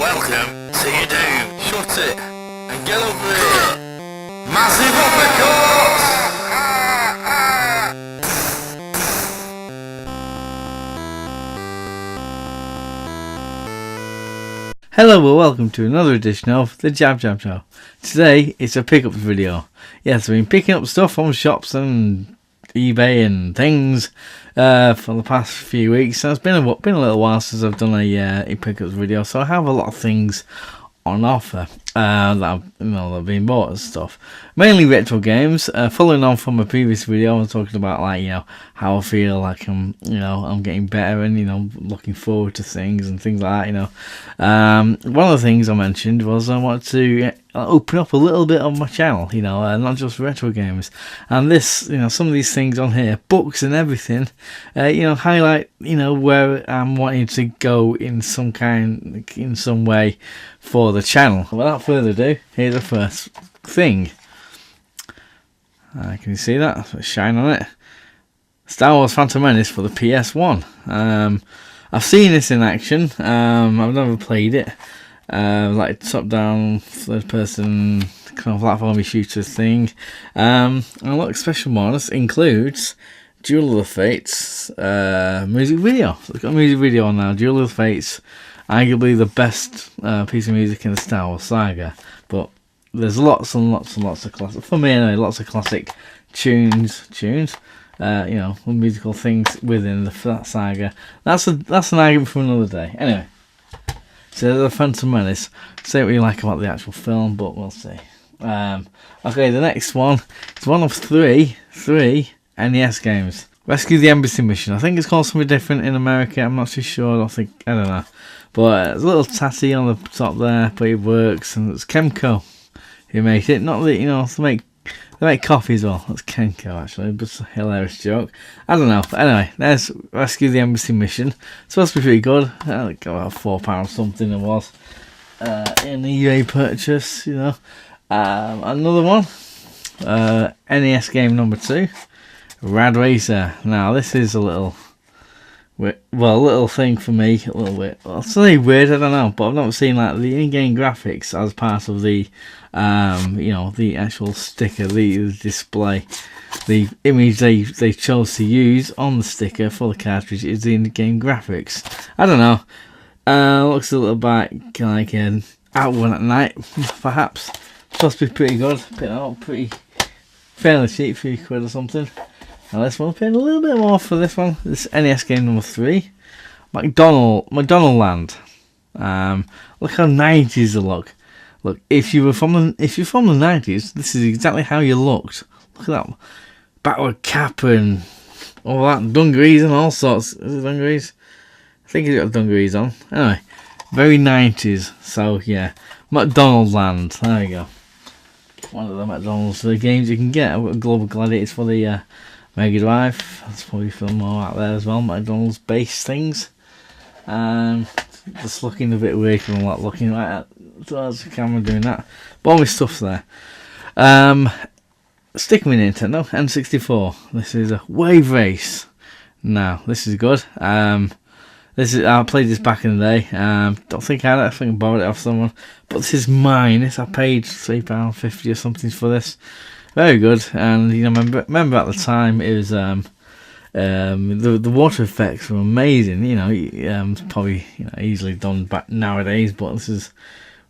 Welcome to your doom. Shut it and get over here. Massive uppercut! Hello and welcome to another edition of the JabJab Show. Today it's a pickups video. Yes, I've been picking up stuff from shops and eBay and things for the past few weeks. So it's been a little while since I've done a pickups video, so I have a lot of things on offer that have been bought and stuff. Mainly retro games. Following on from a previous video, I was talking about how I feel like I'm getting better and looking forward to things and things like that. One of the things I mentioned was I wanted to open up a little bit of my channel, not just retro games, and this, some of these things on here, books and everything, highlight, where I'm wanting to go in some way for the channel. Without further ado, here's the first thing. Can you see that? There's a shine on it. Star Wars Phantom Menace for the PS1. I've seen this in action. I've never played it. Like top-down third-person kind of platformy shooter thing. And look, special bonus includes Duel of the Fates music video. So it's got a music video on now. Duel of the Fates, arguably the best piece of music in the Star Wars saga. But there's lots and lots and lots of classic, for me anyway, lots of classic tunes. Musical things within that saga. That's an argument for another day. Anyway. So the Phantom Menace. Say what you like about the actual film, but we'll see. Okay, the next one is one of three NES games. Rescue the Embassy Mission. I think it's called something different in America. I'm not too sure. I don't know. But there's a little tatty on the top there, but it works. And it's Kemco who made it. Not that they make coffee as well. That's Kenko actually, but it's a hilarious joke. I don't know. Anyway, there's Rescue the Embassy Mission. It's supposed to be pretty good. I think about £4 something it was in the EA purchase. Another one. NES game number 2, Rad Racer. Now this is a little thing for me. A little bit. I'll say weird. I don't know, but I've not seen the in-game graphics as part of the the actual sticker, the display, the image they chose to use on the sticker for the cartridge is the in-game graphics. I don't know. Looks a little bit like an out one at night, perhaps. Supposed to be pretty good. Fairly cheap, £3 or something. Now this one paid a little bit more for this one. This NES game number 3, McDonald Land. Look how 90s they look. Look, if you're from the 90s, this is exactly how you looked. Look at that backward cap and all that dungarees and all sorts. Is it dungarees? I think he's got dungarees on. Anyway, very 90s. So yeah, McDonald Land. There you go. One of the McDonald's games you can get. I've got Global Gladiators for the Mega Drive. That's probably film more out there as well. McDonald's base things. Just looking a bit weird from looking like that. Towards the camera doing that. But all my stuff's there. Sticking with Nintendo, N64. This is a Wave Race. Now, this is good. I played this back in the day. Don't think I had it. I think I borrowed it off someone. But this is mine. I paid £3.50 or something for this. Very good. And remember at the time it was the water effects were amazing. It's probably easily done back nowadays, but this is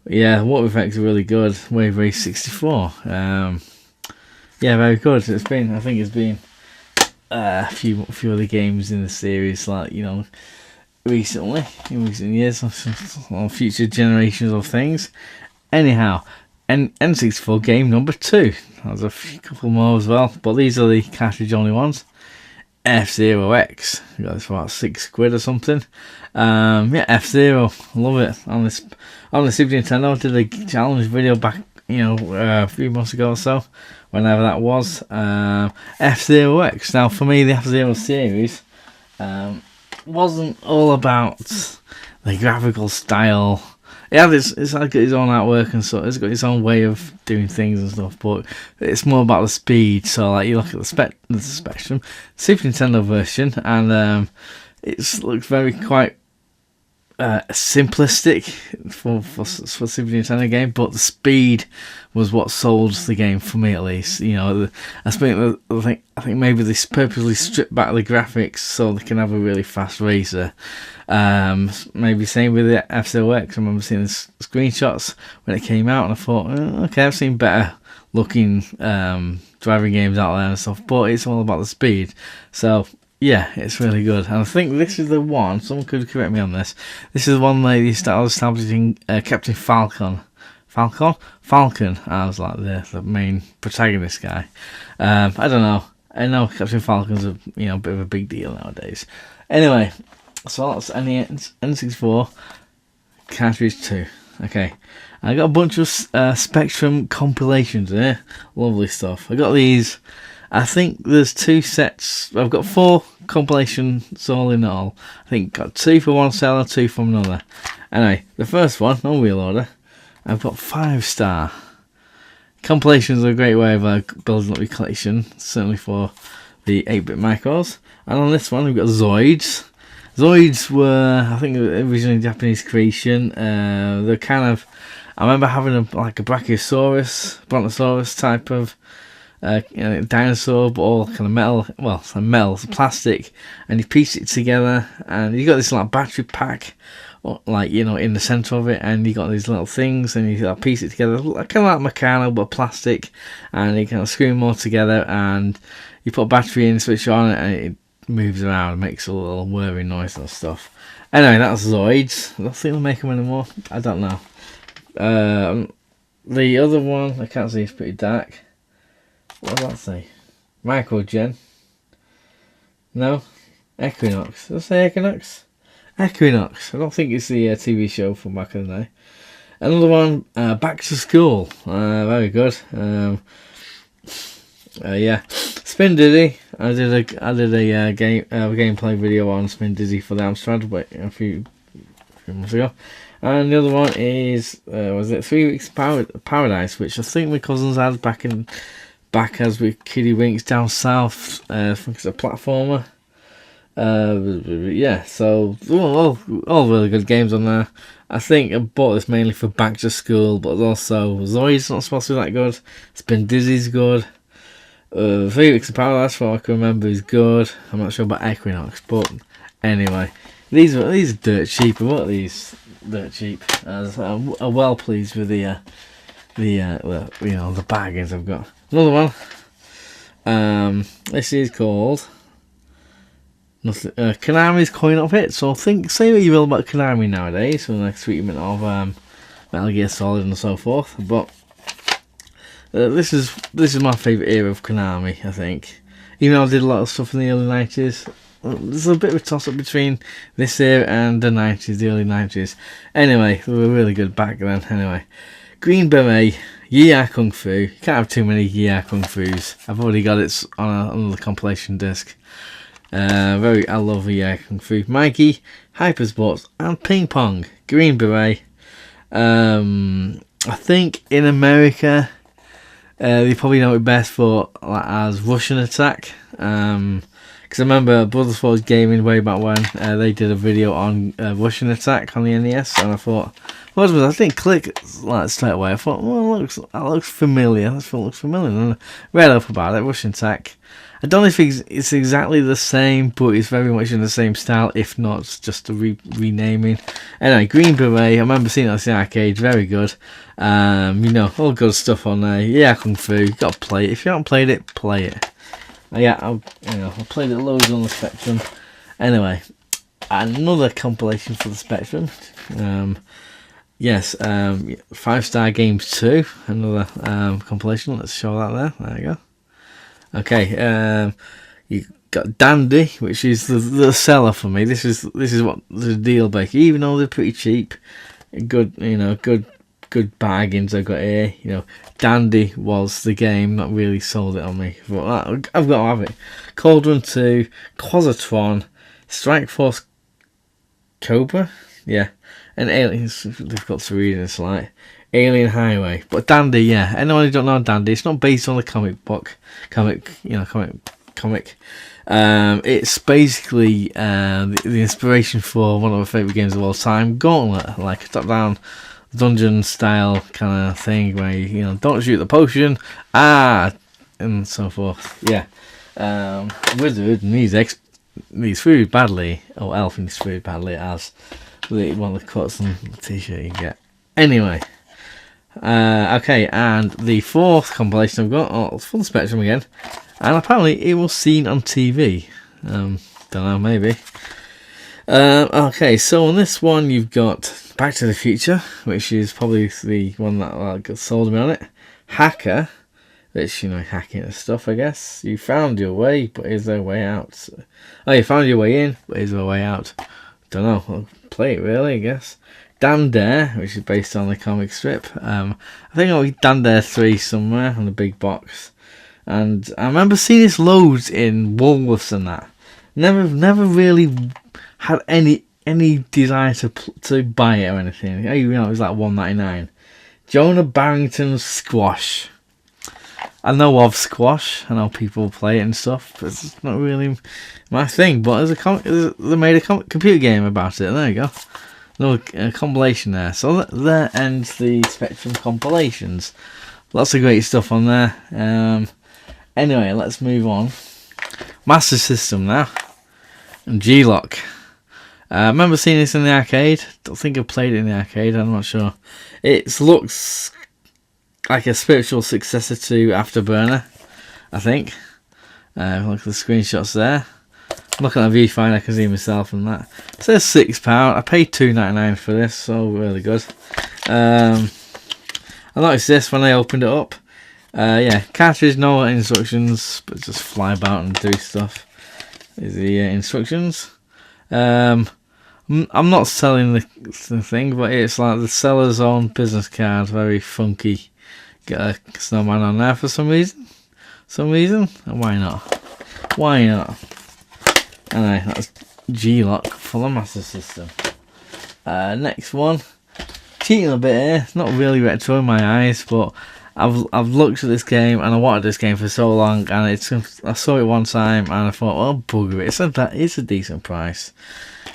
water effects are really good. Wave Race 64. Very good. I think it's been a few other games in the series, recently, in recent years, on future generations of things. Anyhow, N64 game number 2. There's a couple more as well, but these are the cartridge only ones. F-Zero X. I got this for about £6 or something. F-Zero, love it. On the Super Nintendo, I did a challenge video back, a few months ago or so, whenever that was. F-Zero X. Now, for me, the F-Zero series wasn't all about the graphical style. It's like its own artwork and so it's got its own way of doing things and stuff, but it's more about the speed. So you look at the Spectrum Super Nintendo version, and it looks very quite simplistic for Super Nintendo game, but the speed was what sold the game for me, at least. You know, I think maybe they purposely stripped back the graphics so they can have a really fast racer. Maybe same with the FCOX. I remember seeing the screenshots when it came out, and I thought, okay, I've seen better looking driving games out there and stuff, but it's all about the speed. So yeah, it's really good. And I think this is the one, someone could correct me on this, this is the one they started establishing Captain Falcon. I was like the main protagonist guy. I don't know. I know Captain Falcon's a bit of a big deal nowadays. Anyway, so that's N64 cartridge 2. Okay, I got a bunch of Spectrum compilations here. Lovely stuff. I got these. I think there's 2 sets. I've got 4 compilations all in all. I think got 2 for one seller, 2 from another. Anyway, the first one, no wheel order, I've got 5-star. Compilations are a great way of building up your collection, certainly for the 8-bit micros. And on this one, we've got Zoids. Zoids were, I think, originally Japanese creation. They're kind of, I remember having a Brontosaurus type of dinosaur, but all kind of metal. Well, it's metal, it's plastic, and you piece it together, and you got this like battery pack, in the center of it, and you got these little things, and you piece it together, kind of like Meccano, but plastic, and you kind of screw them all together, and you put a battery in, switch on, and it moves around and makes a little whirring noise and stuff. Anyway, that's Zoids. I don't think they'll make them anymore. I don't know. The other one, I can't see, it's pretty dark. What does that say? Microgen? No? Equinox. Does it say Equinox? Equinox. I don't think it's the TV show from back in the day. Another one, Back to School. Very good. Yeah. Spin Dizzy. I did a gameplay video on Spin Dizzy for the Amstrad a few months ago. And the other one is, was it 3 Weeks Paradise, which I think my cousins had back as with Kiddie Winks down south. I think it's a platformer. Yeah, so all really good games on there. I think I bought this mainly for Back to School, but also Zoid's not supposed to be that good. Spin Dizzy's good. 3 Weeks of Paradise, from what I can remember, is good. I'm not sure about Equinox, but anyway, these are dirt cheap. I bought these dirt cheap. I'm well pleased with the bargains I've got. Another one. This is called Konami's Coin Op Hit. So say what you will about Konami nowadays, for the next treatment of Metal Gear Solid and so forth, but this is my favourite era of Konami, I think. Even though I did a lot of stuff in the early 90s, there's a bit of a toss-up between this era and the 90s, the early 90s. Anyway, they were really good back then. Anyway, Green Beret, Yeah Kung Fu. You can't have too many Yeah Kung Fus. I've already got it on the compilation disc. I love Yeah Kung Fu. Mikey, Hypersports, and Ping Pong. Green Beret. I think in America, they probably know it best for as Russian Attack. Because I remember Brothers Forge Gaming way back when they did a video on Russian Attack on the NES, and I thought, I didn't click straight away. I thought, well, that looks familiar. That looks familiar. And I read up about it. Russian Attack. I don't know if it's exactly the same, but it's very much in the same style, if not it's just a renaming. Anyway, Green Beret, I remember seeing it at the arcade, very good. All good stuff on there. Yeah, Kung Fu, you got to play it. If you haven't played it, play it. Yeah, I played it loads on the Spectrum. Anyway, another compilation for the Spectrum. Yes, 5-Star Games 2, another compilation. Let's show that there. There you go. Okay, you got Dandy, which is the seller for me. This is what the deal breaker. Even though they're pretty cheap, good bargains I've got here. Dandy was the game that really sold it on me. But I've got to have it. Cauldron 2, Quasatron, Strike Force Cobra, yeah, and Aliens. Difficult to read in this light. Alien Highway, but Dandy, yeah. Anyone who don't know Dandy, it's not based on the comic comic. It's basically the inspiration for one of my favourite games of all time, Gauntlet, like a top-down dungeon style kind of thing where you don't shoot the potion, and so forth. Yeah, wizard needs food badly, or elf needs food badly, as one of the cuts on the t-shirt you get. Anyway, okay, and the fourth compilation I've got, it's Full Spectrum again. And apparently it was seen on TV. Don't know, maybe. Okay, so on this one you've got Back to the Future, which is probably the one that got sold me on it. Hacker, which, hacking and stuff, I guess. You found your way, but is there a way out? Oh, you found your way in, but is there a way out? Don't know. I'll play it, really, I guess. Dan Dare, which is based on the comic strip. I think I'll get Dan Dare 3 somewhere on the big box. And I remember seeing this loads in Woolworths and that. Never really had any desire to buy it or anything. It was like $1.99. Jonah Barrington's Squash. I know of Squash. I know people play it and stuff, but it's not really my thing. But they made a computer game about it. There you go. No compilation there. So there ends the Spectrum compilations. Lots of great stuff on there. Anyway, let's move on. Master System now. And G-Lock. I remember seeing this in the arcade. Don't think I played it in the arcade. I'm not sure. It looks like a spiritual successor to Afterburner, I think. Look at the screenshots there. Looking at the viewfinder, I can see myself and that. It says £6. I paid $2.99 for this, so really good. I noticed this when I opened it up. Yeah, cartridge, no instructions, but just fly about and do stuff. Is the instructions. I'm not selling the thing, but it's like the seller's own business card, very funky. Get a snowman on there for some reason. And why not? Anyway, that's G-Lock for the Master System. Next one, cheating a bit here. It's not really retro in my eyes, but I've looked at this game and I wanted this game for so long, and I saw it one time and I thought, well, bugger it. It's a decent price.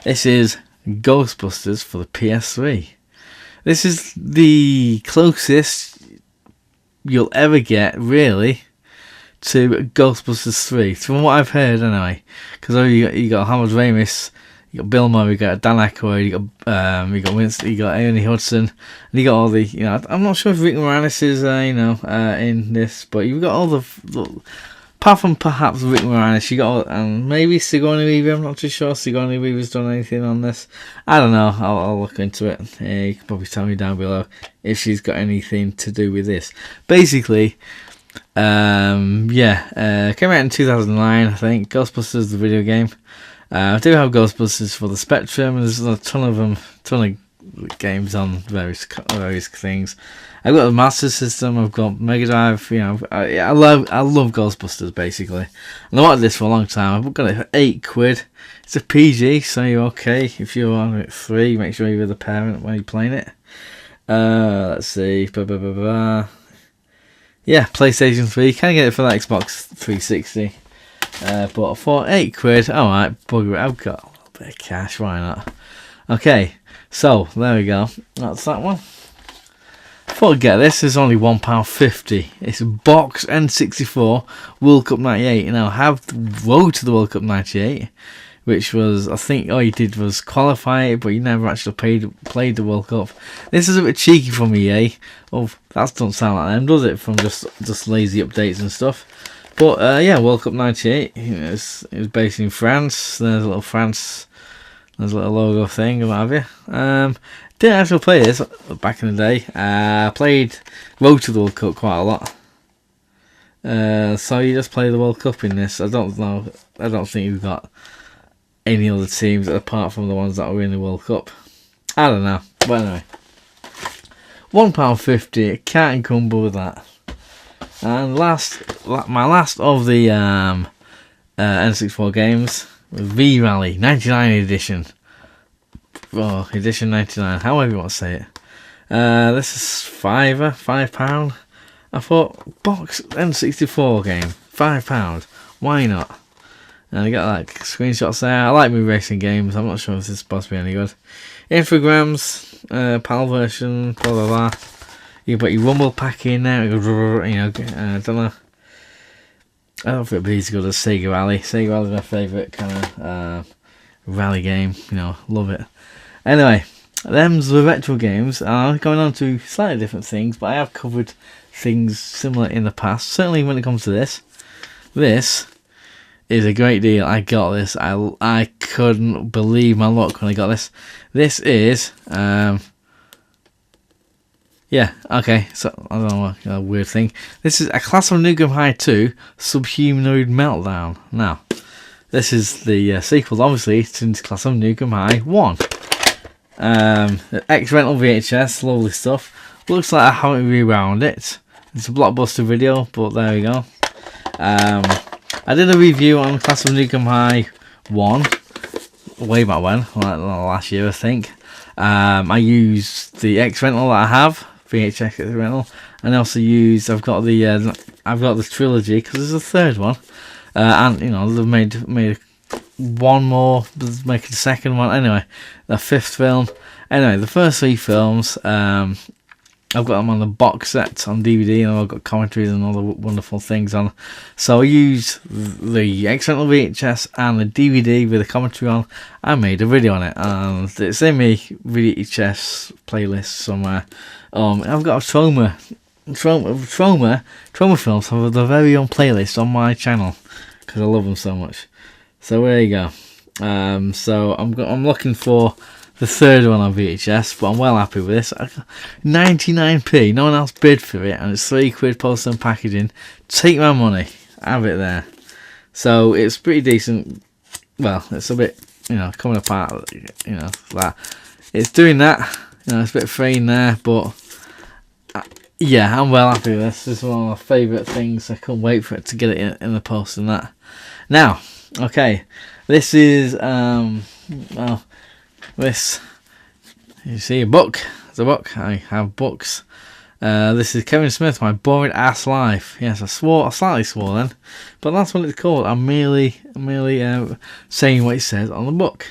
This is Ghostbusters for the PS3. This is the closest you'll ever get, really, to Ghostbusters 3, from what I've heard anyway. Because you got Harold Ramis, you got Bill Murray, you got Dan Aykroyd, you got Winston, you got Ernie Hudson, and you got all the, I'm not sure if Rick Moranis is, in this, but you've got all the apart from perhaps Rick Moranis, you got, and maybe Sigourney Weaver. I'm not too sure Sigourney Weaver's done anything on this. I don't know. I'll look into it. You can probably tell me down below if she's got anything to do with this. Basically, came out in 2009, I think. Ghostbusters, the video game. I do have Ghostbusters for the Spectrum. There's a ton of games on various things. I've got the Master System. I've got Mega Drive. I love Ghostbusters basically, and I wanted this for a long time. I've got it for £8. It's a PG, so you're okay if you're on it 3. Make sure you're with the parent when you're playing it. Let's see. Yeah, PlayStation 3. Can get it for the Xbox 360. But for £8, alright, bugger it. I've got a little bit of cash. Why not? Okay, so there we go. That's that one. Before I get this, it's only £1.50. It's box N64 World Cup 98. Now, I have the road to the World Cup 98, which was, I think, all you did was qualify it, but you never actually played the World Cup. This is a bit cheeky from EA. Oh, that doesn't sound like them, does it? From just lazy updates and stuff. But yeah, World Cup 98. It was based in France. There's a little France. There's a little logo thing, or what have you. Didn't actually play this back in the day. I played Road to the World Cup quite a lot. So you just play the World Cup in this. I don't know. I don't think you've got any other teams apart from the ones that were in the World Cup. I don't know. But anyway, £1.50. Can't encumber with that. And my last of the N64 games was V-Rally 99 edition. Oh, edition 99, however you want to say it. This is £5. I thought, box N64 game, £5. Why not? And I got like screenshots there. I like movie racing games. I'm not sure if this is supposed to be any good. Infograms, PAL version, blah blah blah. You put your Rumble pack in there. You know, I don't know. I don't think it'd be as good as Sega Rally. Sega Rally is my favourite kind of rally game. You know, love it. Anyway, them's the retro games. Going on to slightly different things, but I have covered things similar in the past. Certainly when it comes to this. This is a great deal. I got this. I couldn't believe my luck when I got this. This is yeah, okay, so I don't know what a weird thing. This is a Class of Nukem High 2 Subhumanoid Meltdown. Now, this is the sequel, obviously, to Class of Nukem High 1. X-Rental VHS, lovely stuff. Looks like I haven't rewound it. It's a blockbuster video, but there we go. I did a review on Class of Nukem High 1 way back when, like last year I think. I used the X-Rental that I have, VHS X-Rental, and I also used, I've got the trilogy, because there's a third one, and you know, they've made one more, making the second one, anyway, the fifth film. Anyway, the first three films, I've got them on the box set on DVD, and I've got commentaries and all the wonderful things on. So I used the X-Rental VHS and the DVD with the commentary on. I made a video on it, and it's in my VHS playlist somewhere. I've got a trauma films have their very own playlist on my channel because I love them so much. So there you go. So I'm looking for the third one on VHS, but I'm well happy with this. 99p, no one else bid for it, and it's £3 postage and packaging. Take my money, have it there. So it's pretty decent. Well, it's a bit, you know, coming apart, you know, that. It's doing that, you know, it's a bit fraying there, but yeah, I'm well happy with this. This is one of my favourite things. I couldn't wait for it to get it in the post and that. Now, okay, this is, well, this, you see a book. It's a book. I have books. This is Kevin Smith, My Boring Ass Life. Yes, I slightly swore then, but that's what it's called. I'm merely saying what it says on the book.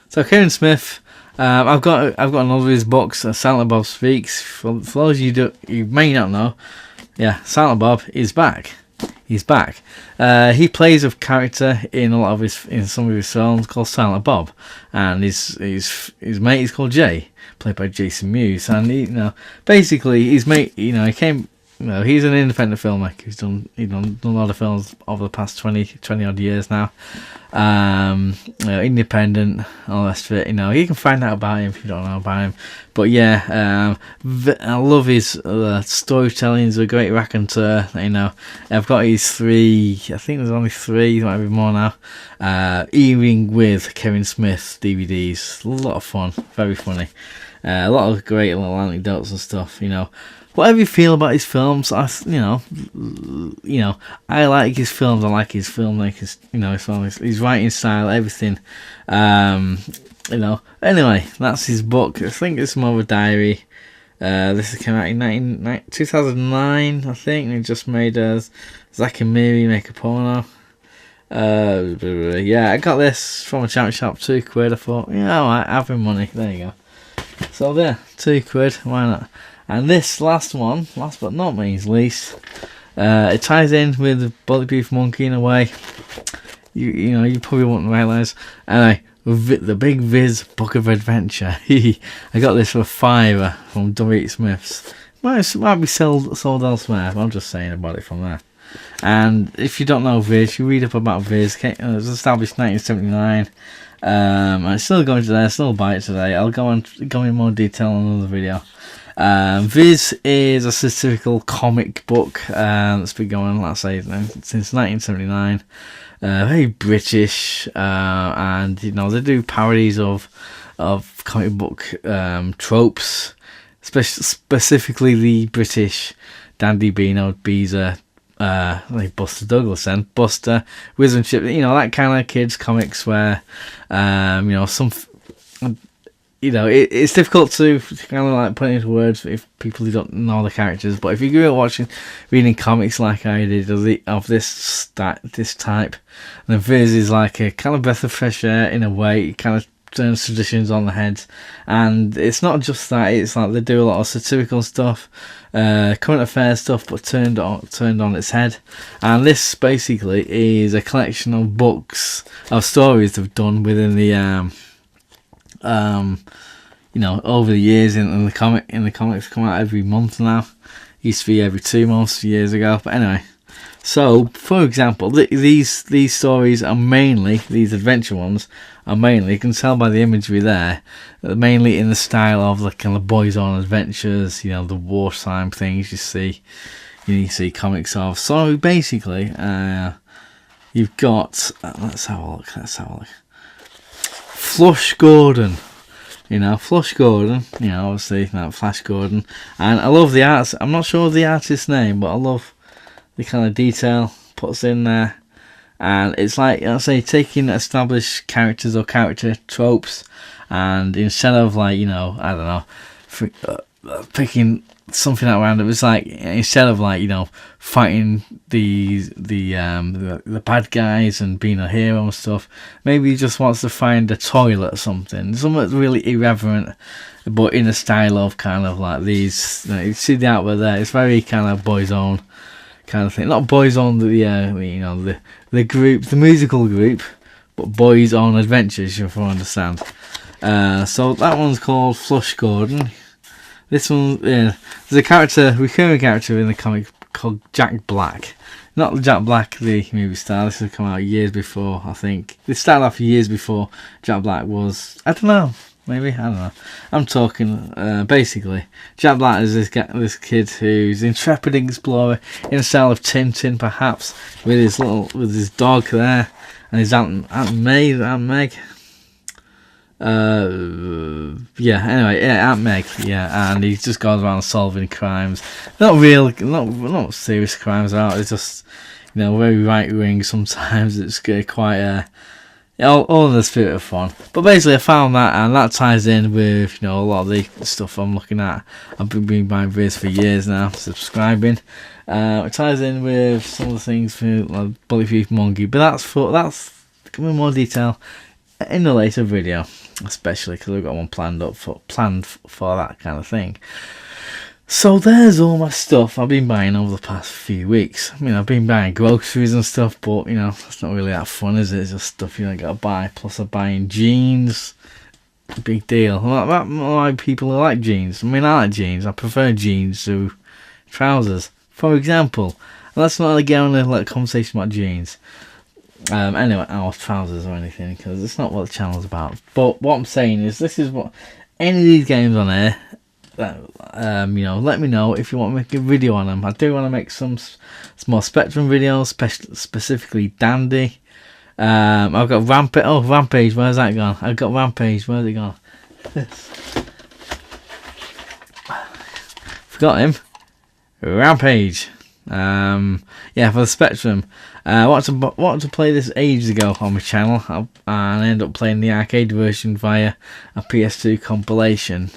So Kevin Smith, I've got another of his books, Silent Bob Speaks. For those of you may not know, yeah, Silent Bob is back. He's back. He plays a character in some of his films called Silent Bob, and his mate is called Jay, played by Jason Mewes. And he, you know, basically his mate, you know, he's an independent filmmaker. He's done a lot of films over the past 20 odd years now. You know, independent, all the rest of it. You know, you can find out about him if you don't know about him. But yeah, I love his storytelling. He's a great raconteur. You know, I've got his 3. I think there's only 3. There might be more now. Evening with Kevin Smith DVDs. A lot of fun. Very funny. A lot of great little anecdotes and stuff. You know. Whatever you feel about his films, I like his films. I like his filmmakers. You know, his writing style, everything. You know. Anyway, that's his book. I think it's more of a diary. This came out in 2009, I think. And he just made Zack and Miri Make a Porno. Yeah, I got this from a charity shop, £2. I thought, yeah, alright, having money. There you go. So there, £2. Why not? And this last one, last but not least, it ties in with the Bulletproof Monkey in a way. You know, you probably won't realise. Anyway, the Big Viz Book of Adventure. I got this for £5 from W.H. Smith's. Might be sold elsewhere, but I'm just saying about it from there. And if you don't know Viz, you read up about Viz. It was established in 1979. And it's still going today. I still buy it today. I'll go in more detail in another video. Viz is a satirical comic book that's been going, let's say, since 1979. Very British, and you know, they do parodies of comic book tropes, specifically the British Dandy Beano, Beezer, like Buster Douglas and Buster, Whiz and Chip, you know, that kind of kids comics where you know, it's difficult to kind of like put into words if people who don't know the characters. But if you grew up reading comics like I did of this type, then Viz is like a kind of breath of fresh air in a way. It kind of turns traditions on the head, and it's not just that. It's like they do a lot of satirical stuff, current affairs stuff, but turned on its head. And this basically is a collection of books of stories they've done within the over the years in the comics come out every month now. Used to be every 2 months years ago, but anyway. So, for example, these stories are mainly, these adventure ones are mainly, you can tell by the imagery there, mainly in the style of the kind of boys on adventures, the wartime things you see comics of. So basically, you've got let's have a look. Flush Gordon. Flush Gordon, obviously, Flash Gordon. And I love the art. I'm not sure of the artist's name, but I love the kind of detail puts in there. And it's like, taking established characters or character tropes, and instead of like, picking something out random, it's like, instead of like, fighting the bad guys and being a hero and stuff, maybe he just wants to find a toilet or something that's really irreverent, but in a style of kind of like these, you see the artwork there, it's very kind of boys own kind of thing. Not boys on the group, the musical group, but boys on adventures, if you understand. So that one's called Flush Gordon. This one, there's a recurring character in the comic called Jack Black. Not Jack Black, the movie star. This has come out years before, I think. This started off years before Jack Black was, I don't know. Maybe, I don't know. I'm talking, basically, Jack Black is this kid who's an intrepid explorer in the style of Tintin, perhaps, with his dog there, and his Aunt Meg. Aunt Meg, and he just goes around solving crimes. Not serious crimes out. It's just, very right wing. Sometimes it's quite all in the spirit of fun. But basically, I found that, and that ties in with a lot of the stuff I'm looking at. I've been buying videos for years now, subscribing. It ties in with some of the things for like Bulletproof Monkey, but that's coming in more detail in a later video, especially because I've got one planned for that kind of thing. So there's all my stuff I've been buying over the past few weeks. I've been buying groceries and stuff, but it's not really that fun, is it? It's just stuff you gotta buy. Plus I'm buying jeans. Big deal. I like people who like jeans. I like jeans. I prefer jeans to trousers, for example. Let's not get on a conversation about jeans. Anyway, or trousers or anything, because it's not what the channel's about. But what I'm saying is, this is what any of these games on there. Let me know if you want to make a video on them. I do want to make some more Spectrum videos, specifically Dandy. I've got Rampage. Oh, Rampage, where's that gone? I've got Rampage, where's it gone? Forgot him. Rampage. For the Spectrum. I wanted to play this ages ago on my channel, and I ended up playing the arcade version via a PS2 compilation,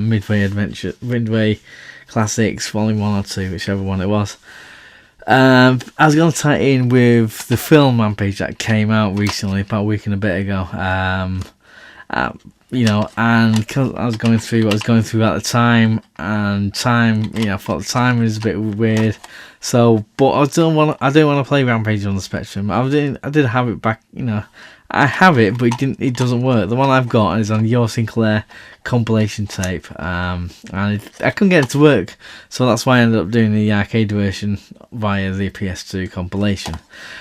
Midway Classics Volume 1 or 2, whichever one it was. I was going to tie it in with the film Rampage that came out recently, about a week and a bit ago. And because I was going through what I was going through at the time, and I thought the time was a bit weird. So, but I don't want to play Rampage on the Spectrum. I did have it back, I have it, but it doesn't work. The one I've got is on Your Sinclair compilation tape, and I couldn't get it to work, so that's why I ended up doing the arcade version via the PS2 compilation.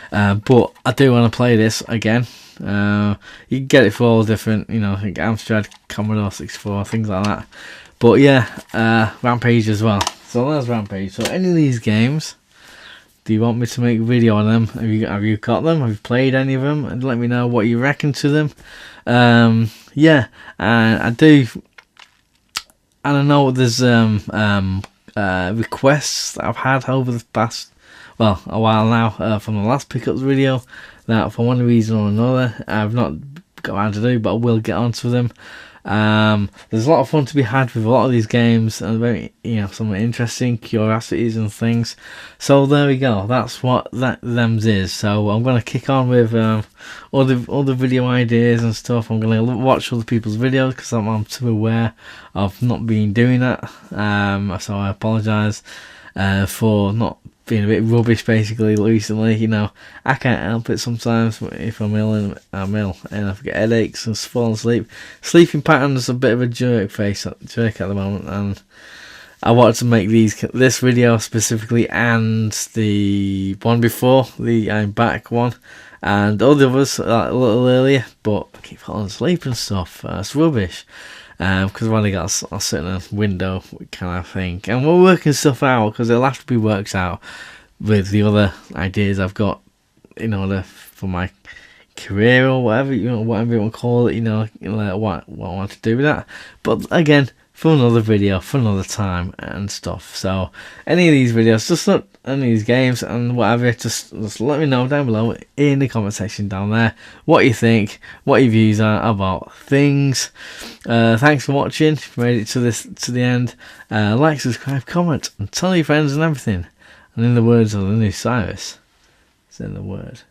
But I do want to play this again. You can get it for all different, like Amstrad, Commodore 64, things like that. But Rampage as well. So there's Rampage. So any of these games, do you want me to make a video on them? Have you got them? Have you played any of them? And let me know what you reckon to them. And I do. And I know there's requests that I've had over the past, a while now, from the last pickups video, that for one reason or another I've not got around to do, but I will get onto them. There's a lot of fun to be had with a lot of these games, and very, some interesting curiosities and things. So there we go. That's what them's is. So I'm gonna kick on with all the video ideas and stuff. I'm gonna watch other people's videos because I'm too aware of not being doing that. So I apologise for not being a bit rubbish basically recently. I can't help it sometimes. If I'm ill, I'm ill, and I get headaches and fall asleep. Sleeping pattern's a bit of a jerk at the moment, and I wanted to make this video specifically and the one before, the I'm back one, and all the others a little earlier, but I keep falling asleep and stuff. It's rubbish. Because I've only got a certain window kind of thing, and we're working stuff out because it'll have to be worked out with the other ideas I've got in order for my career or whatever you want to call it. What I want to do with that. But again, for another video, for another time and stuff. So any of these videos, just not any of these games and whatever, just let me know down below in the comment section down there what you think, what your views are about things. Thanks for watching. If you made it to the end, like, subscribe, comment, and tell your friends and everything. And in the words of the new Cyrus, it's in the word.